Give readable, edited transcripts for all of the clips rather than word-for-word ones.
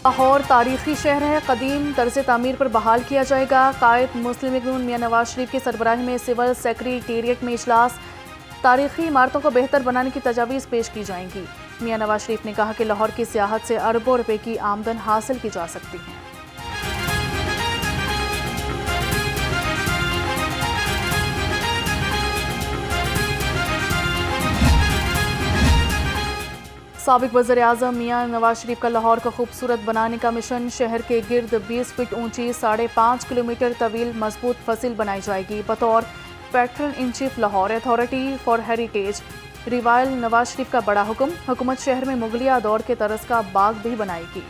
लाहौर तारीखी शहर है, कदीम तर्ज तामीर पर बहाल किया जाएगा। कायद मुस्लिम लीग नून मियां नवाज शरीफ की सरबराही में सिविल सेक्रेटेरिएट में इजलास। तारीखी इमारतों को बेहतर बनाने की तजावीज़ पेश की जाएंगी। मियां नवाज शरीफ ने कहा कि लाहौर की सियाहत से अरबों रुपए की आमदन हासिल की जा सकती है। साबिक वज़ीर आज़म मियां नवाज शरीफ का लाहौर को खूबसूरत बनाने का मिशन। शहर के गिर्द 20 फीट ऊंची 5.5 किलोमीटर तवील मजबूत फसिल बनाई जाएगी। बतौर patron in chief Lahore authority for heritage revival Nawaz Sharif का बड़ा हुक्म। हुकूमत शहर में मुगलिया दौर के तरस का बाग भी बनाएगी।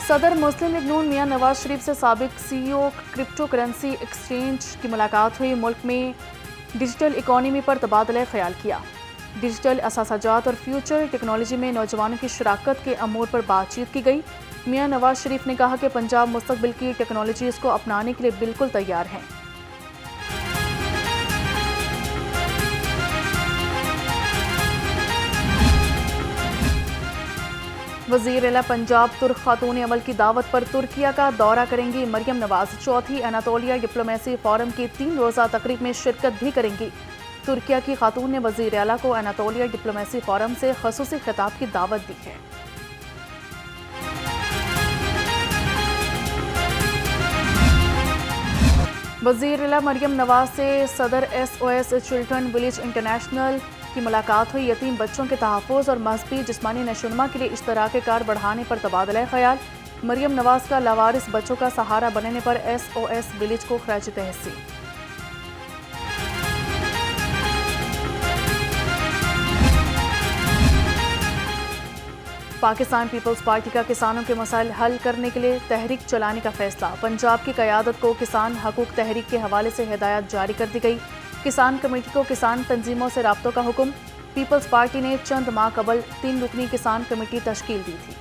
सदर मुस्लिम लीग नून मियां नवाज शरीफ से साबिक CEO क्रिप्टो करेंसी एक्सचेंज की मुलाकात हुई। मुल्क में डिजिटल इकॉनमी पर तबादला ख्याल किया। डिजिटल असासाजात और फ्यूचर टेक्नोलॉजी में नौजवानों की शराकत के अमूर पर बातचीत की गई। मियां नवाज शरीफ ने कहा कि पंजाब मुस्तकबिल की टेक्नोलॉजीज़ को अपनाने के लिए बिल्कुल तैयार है। वज़ीर आला पंजाब तुर्क खातून अमल की दावत पर तुर्किया का दौरा करेंगी। मरियम नवाज चौथी एनातोलिया डिप्लोमेसी फोरम की 3 रोज़ा तकरीब में शिरकत भी करेंगी। तुर्किया की खातून ने वज़ीर आला को एनातोलिया डिप्लोमेसी फोरम से ख़ुसूसी खिताब की दावत दी है। वज़ीर आला मरियम नवाज से सदर SOS चिल्ड्रन विलेज इंटरनेशनल की मुलाकात हुई। यतीम बच्चों के तहफ़्फ़ुज़ और मज़हबी जिस्मानी नशोनुमा के लिए इश्तराक कार बढ़ाने पर तबादला ख्याल। मरियम नवाज का लावारिस बच्चों का सहारा बनने पर SOS विलेज को खराज तहसीन। पाकिस्तान पीपल्स पार्टी का किसानों के मसाइल हल करने के लिए तहरीक चलाने का फैसला। पंजाब की क़यादत को किसान हकूक़ तहरीक के हवाले से हिदायत जारी कर दी गई। किसान कमेटी को किसान तंजीमों से राब्तों का हुक्म। पीपल्स पार्टी ने चंद माह कबल 3 रुकनी किसान कमेटी तश्कील दी थी।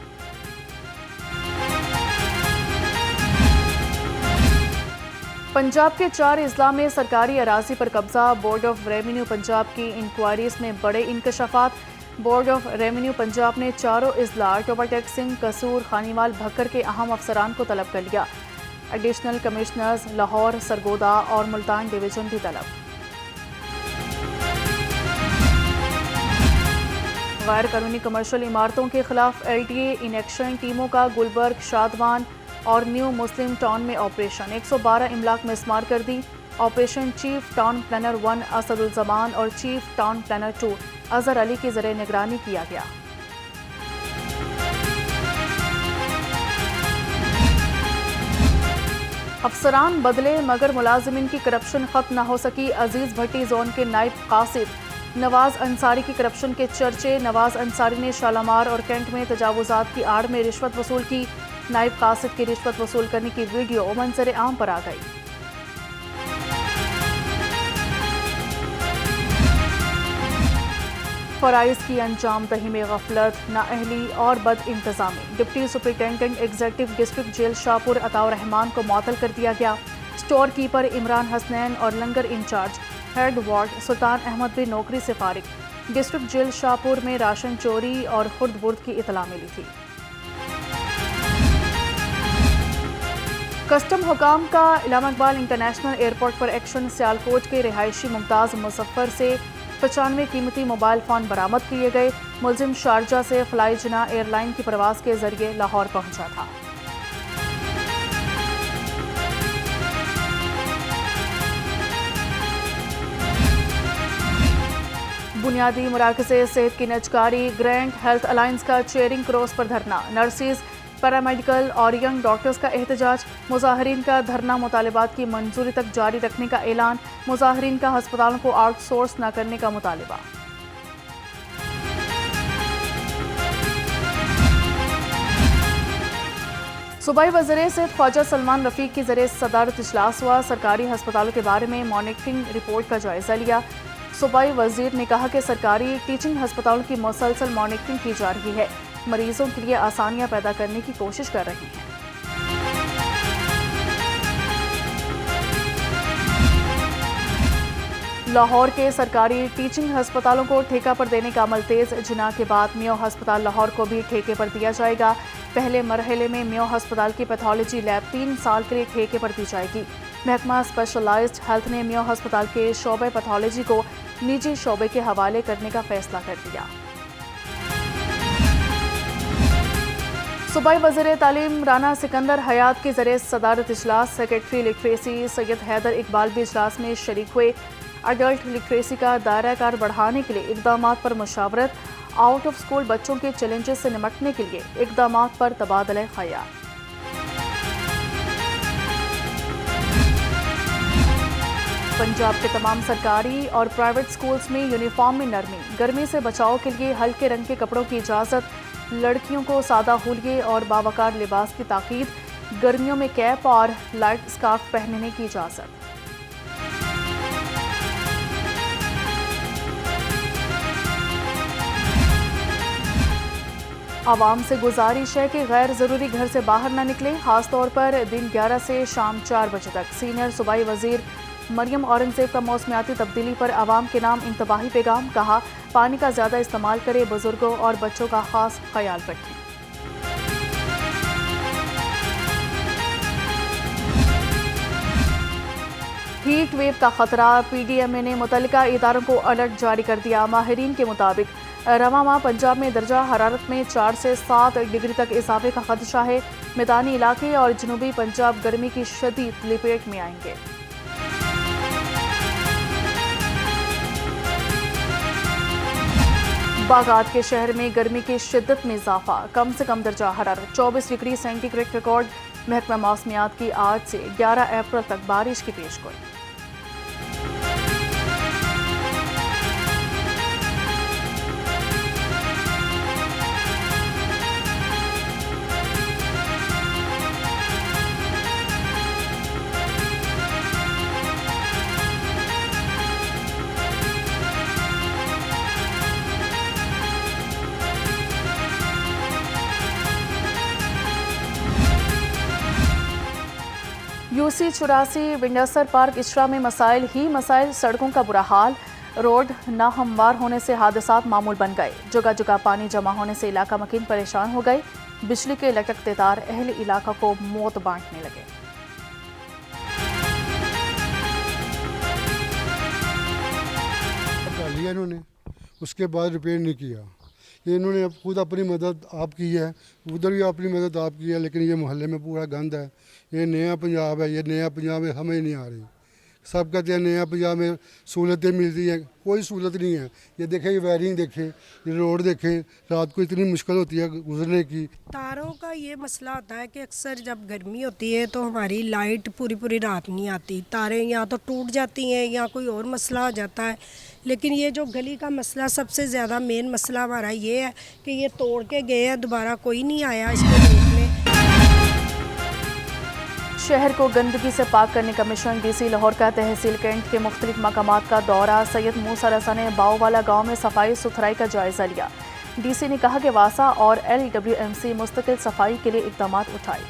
पंजाब के 4 अजला में सरकारी अराजी पर कब्जा। बोर्ड ऑफ रेवेन्यू पंजाब की इंक्वायरीज में बड़े इंकशाफात। बोर्ड ऑफ रेवेन्यू पंजाब ने चारों अजला टोबाटेक सिंह, कसूर, खानीवाल, भक्कर के अहम अफसरान को तलब कर लिया। एडिशनल कमिश्नर्स लाहौर, सरगोदा और मुल्तान डिवीजन भी तलब। गैर कानूनी कमर्शियल इमारतों के खिलाफ LTA इन एक्शन टीमों का गुलबर्ग, शादवान और न्यू मुस्लिम टाउन में ऑपरेशन। 112 इमलाक मिसमार कर दी। Operation chief town planner 1 Asad-ul-Zaman और chief town planner 2 Azhar Ali की ज़रिए निगरानी किया गया। अफसरान बदले मगर मुलाजिमिन की करप्शन खत्म न हो सकी। अजीज भट्टी जोन के नायब कासिद नवाज अंसारी की करप्शन के चर्चे। नवाज अंसारी ने शालामार और कैंट में तजावुजात की आड़ में रिश्वत वसूल की। नायब कासिद की रिश्वत वसूल करने की वीडियो मंजर आम पर आ गई। फराइज की अंजाम दही में गफलत, नाअहली और बद इंतजामी। Deputy superintendent executive district jail Shahpur Ataur Rehman को मुअत्तल कर दिया गया। स्टोर कीपर इमरान हसनैन और लंगर इंचार्ज हेड वार्ड सुल्तान अहमद भी नौकरी से फारिग। डिस्ट्रिक्ट जेल शाहपुर में राशन चोरी और खुर्द बुर्द की इतला मिली थी। कस्टम हुकाम का इलामा इकबाल इंटरनेशनल एयरपोर्ट पर एक्शन। सियालकोट के रिहायशी मुमताज़ मुजफ्फर से 95 कीमती मोबाइल फ़ोन बरामद किए गए। मुलजिम शारजा से फ्लाई जना एयरलाइन की परवाज के जरिए लाहौर पहुंचा था। बुनियादी मराकज़े सेहत की नजकारी। ग्रैंड हेल्थ अलायंस का चेयरिंग क्रॉस पर धरना। नर्सिस, पैरामेडिकल और यंग डॉक्टर्स का एहतजाज। मुजाहिरीन का धरना मुतालिबात की मंजूरी तक जारी रखने का ऐलान। मुजाहिरीन का अस्पतालों को आउटसोर्स न करने का मुतालिबा। सूबाई वज़ीर सेहत ख्वाजा सलमान रफ़ीक की ज़रिए सदारत इजलास हुआ। सरकारी अस्पतालों के बारे में मॉनिटरिंग रिपोर्ट का जायजा लिया। सूबाई वज़ीर ने कहा कि सरकारी टीचिंग अस्पतालों की मुसलसल मॉनिटरिंग की जा रही है। मरीजों के लिए आसानियां पैदा करने की कोशिश कर रही हैं। लाहौर के सरकारी टीचिंग अस्पतालों को ठेका पर देने का अमल तेज। जिना के बाद मियो अस्पताल लाहौर को भी ठेके पर दिया जाएगा। पहले मरहले में मियो अस्पताल की पैथोलॉजी लैब 3 साल के लिए ठेके पर दी जाएगी। महकमा स्पेशलाइज्ड हेल्थ ने मियो अस्पताल के शोबे पैथोलॉजी को निजी शोबे के हवाले करने का फैसला कर दिया। सूबाई वज़ीर तालीम राना सिकंदर हयात के ज़रिए सदारत इजलास। सेक्रेटरी लिटरेसी सैयद हैदर इकबाल भी इजलास में शरीक हुए। अडल्ट लिटरेसी का दायरा कार बढ़ाने के लिए इक़दामात पर मुशावरत। आउट ऑफ स्कूल बच्चों के चैलेंजेस से निपटने के लिए इक़दामात पर तबादला ख्याल। पंजाब के तमाम सरकारी और प्राइवेट स्कूल्स में यूनिफॉर्म में नरमी। गर्मी से बचाव के लिए हल्के रंग के कपड़ों की इजाज़त। लड़कियों को सादा हुलिये और बावकार लिबास की ताकीद। गर्मियों में कैप और लाइट स्कार्फ पहनने की इजाज़त। आवाम से गुजारिश है कि गैर ज़रूरी घर से बाहर न निकलें, खासतौर पर दिन 11 से शाम 4 बजे तक। सीनियर सूबाई वज़ीर मरियम औरंगज़ेब का मौसमियाती तब्दीली पर आवाम के नाम इंतबाही पैगाम। कहा, पानी का ज़्यादा इस्तेमाल करें, बुजुर्गों और बच्चों का खास ख्याल रखें। हीट वेव का खतरा। PDMA ने मुतल्लिका इदारों को अलर्ट जारी कर दिया। माहिरीन के मुताबिक रवा माह पंजाब में दर्जा हरारत में 4 से 7 डिग्री तक इजाफे का खदशा है। मैदानी इलाके और जनूबी पंजाब गर्मी की शदीद लपेट में आएंगे। बागात के शहर में गर्मी की शिद्दत में इजाफा। कम से कम दर्जा हरारत 24 डिग्री सेंटीग्रेड रिकॉर्ड। महकमा मौसमियात की आज से 11 अप्रैल तक बारिश की पेशगोई। UC 84 विंडसर पार्क इशरा में मसाइल ही मसाइल। सड़कों का बुरा हाल। रोड नाहमवार होने से हादसात मामूल बन गए। जगह जगह पानी जमा होने से इलाका मकीन परेशान हो गए। बिजली के लटकते तार अहले इलाका को मौत बांटने लगे। लिया इन्होंने, उसके बाद रिपेयर नहीं किया। ये इन्होंने खुद अपनी मदद आप की है, उधर भी अपनी मदद आप की है, लेकिन ये मोहल्ले में पूरा गंद है। ये नया पंजाब है, ये नया पंजाब में हमें नहीं आ रही। सब कहते हैं नया पंजाब में सहूलतें मिलती हैं, कोई सहूलत नहीं है। ये देखें, ये वायरिंग देखें, ये रोड देखें, रात को इतनी मुश्किल होती है गुजरने की। तारों का ये मसला होता है कि अक्सर जब गर्मी होती है तो हमारी लाइट पूरी पूरी रात नहीं आती। तारें या तो टूट जाती हैं या कोई और मसला हो जाता है। लेकिन ये जो गली का मसला, सबसे ज़्यादा मेन मसला हमारा ये है कि ये तोड़ के गए हैं, दोबारा कोई नहीं आया इसको देखने। शहर को गंदगी से पाक करने का मिशन। DC लाहौर का तहसील कैंट के मुख्तलिफ मकामात का दौरा। सैयद मूसा रसा ने बाववाला गाँव में सफाई सुथराई का जायजा लिया। DC ने कहा कि वासा और LWMC मुस्तकिल सफाई के लिए इकदाम उठाए।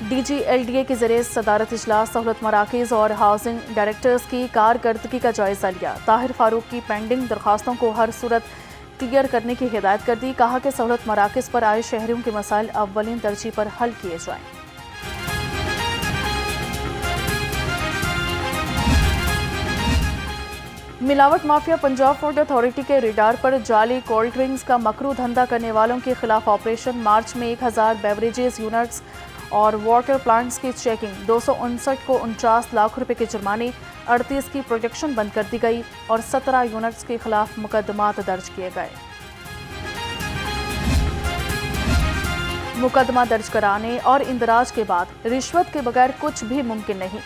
DG LDA के जरिए सदारत इजलास। सहूलत मराकज़ और हाउसिंग डायरेक्टर्स की कारकर्दगी का जायजा लिया। ताहिर फारूक की पेंडिंग दरखास्तों को हर सूरत क्लियर करने की हिदायत कर दी। कहा कि सहूलत मराकज़ पर आए शहरियों के मसाइल अव्वलीन तरजीह पर हल किए जाएं। मिलावट माफिया पंजाब फूड अथॉरिटी के रिडार पर जाली कोल्ड ड्रिंक्स का मकरू धंधा करने वालों के खिलाफ ऑपरेशन। मार्च में 1000 बेवरेजेस यूनिट्स और वाटर प्लांट्स की चेकिंग। 259 को 49 लाख रुपए के जुर्माने। 38 की प्रोटेक्शन बंद कर दी गई और 17 यूनिट्स के खिलाफ मुकदमात दर्ज किए गए। मुकदमा दर्ज कराने और इंदराज के बाद रिश्वत के बगैर कुछ भी मुमकिन नहीं।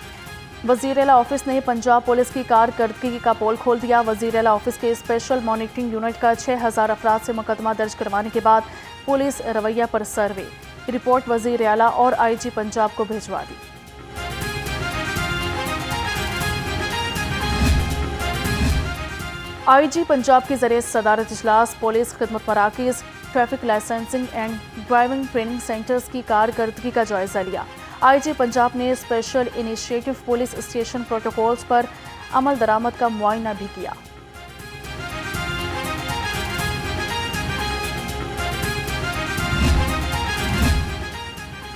वज़ीर-ए-आला ऑफिस ने पंजाब पुलिस की कारकर्दगी का पोल खोल दिया। वज़ीर-ए-आला ऑफिस के स्पेशल मॉनिटरिंग यूनिट का 6000 अफराद से मुकदमा दर्ज करवाने के बाद पुलिस रवैया पर सर्वे। रिपोर्ट वज़ीर-ए-आला और IG पंजाब को भिजवा दी। IG पंजाब के जरिए सदारत इजलास। पुलिस खिदमत मराकज़ traffic licensing and driving training centres की कारकर्दगी का जायजा लिया। आईजी पंजाब ने special initiative police station protocols पर अमल दरामद का मुआयना भी किया।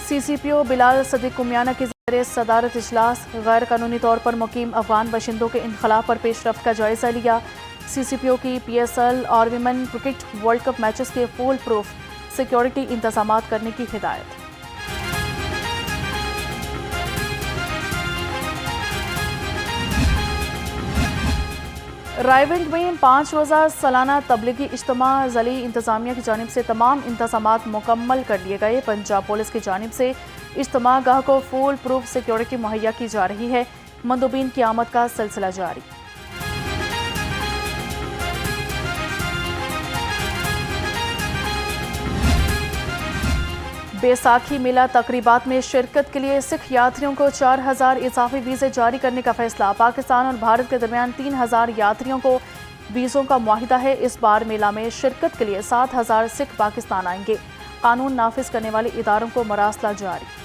सीसीपीओ बिलाल सदीक कुमियाना की ज़रिए सदारत इजलास गैर कानूनी तौर पर मुकीम अफगान बाशिंदों के इनखला पर पेशरफ्त का जायजा लिया। सीसीपीओ की PSL और women cricket world cup matches के फुल प्रूफ सिक्योरिटी इंतजामात करने की हिदायत। रायविंड में 5 रोज़ा सालाना तबलीगी इज्तिमा ज़िली इंतज़ामिया की जानिब से तमाम इंतज़ामात मुकम्मल कर लिए गए। पंजाब पुलिस की जानिब से इज्तिमा गाह को फुल प्रूफ सिक्योरिटी मुहैया की जा रही है। मंदूबीन की आमद का सिलसिला जारी। बैसाखी मेला तकरीबात में शिरकत के लिए सिख यात्रियों को 4000 इजाफी वीज़े जारी करने का फैसला। पाकिस्तान और भारत के दरमियान 3000 यात्रियों को वीज़ों का मुआहिदा है। इस बार मेला में शिरकत के लिए 7000 सिख पाकिस्तान आएंगे। कानून नाफिज करने वाले इदारों को मरासला जारी।